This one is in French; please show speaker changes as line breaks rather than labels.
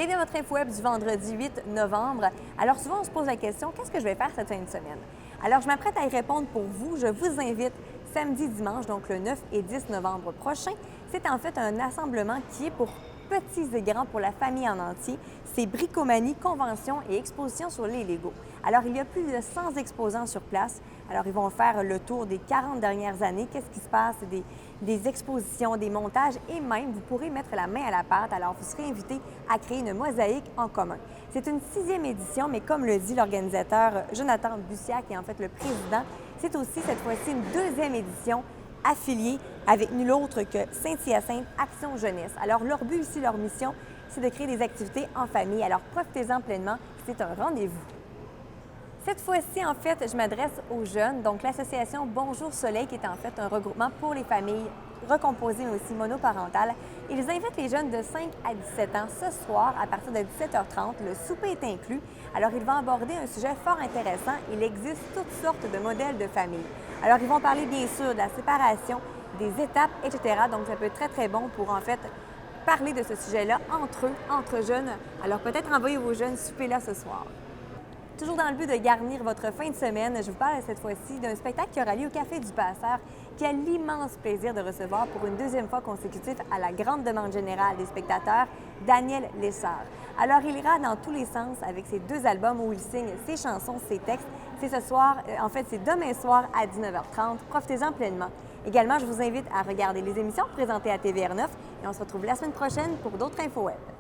Bienvenue à votre info web du vendredi 8 novembre. Alors souvent, on se pose la question, qu'est-ce que je vais faire cette fin de semaine? Alors je m'apprête à y répondre pour vous. Je vous invite samedi, dimanche, donc le 9 et 10 novembre prochain. C'est en fait un assemblement qui est pour petits et grands, pour la famille en entier. C'est bricomanie, convention et exposition sur les Legos. Alors, il y a plus de 100 exposants sur place. Alors, ils vont faire le tour des 40 dernières années. Qu'est-ce qui se passe? Des expositions, des montages et même, vous pourrez mettre la main à la pâte. Alors, vous serez invité à créer une mosaïque en commun. C'est une 6e édition, mais comme le dit l'organisateur Jonathan Bussière, qui est en fait le président, c'est aussi cette fois-ci une 2e édition affiliés avec nul autre que Saint-Hyacinthe Action Jeunesse. Alors, leur but ici, leur mission, c'est de créer des activités en famille. Alors, profitez-en pleinement, c'est un rendez-vous. Cette fois-ci, en fait, je m'adresse aux jeunes, donc l'association Bonjour Soleil, qui est en fait un regroupement pour les familles recomposées, mais aussi monoparentales. Ils invitent les jeunes de 5 à 17 ans ce soir, à partir de 17h30. Le souper est inclus. Alors, ils vont aborder un sujet fort intéressant. Il existe toutes sortes de modèles de famille. Alors, ils vont parler bien sûr de la séparation, des étapes, etc. Donc, ça peut être très, très bon pour, en fait, parler de ce sujet-là entre eux, entre jeunes. Alors, peut-être envoyer vos jeunes souper là ce soir. Toujours dans le but de garnir votre fin de semaine, je vous parle cette fois-ci d'un spectacle qui aura lieu au Café du Passeur, qui a l'immense plaisir de recevoir pour une 2e fois consécutive, à la grande demande générale des spectateurs, Daniel Lessard. Alors, il ira dans tous les sens avec ses 2 albums où il signe ses chansons, ses textes. C'est ce soir, c'est demain soir à 19h30. Profitez-en pleinement. Également, je vous invite à regarder les émissions présentées à TVR9 et on se retrouve la semaine prochaine pour d'autres infos web.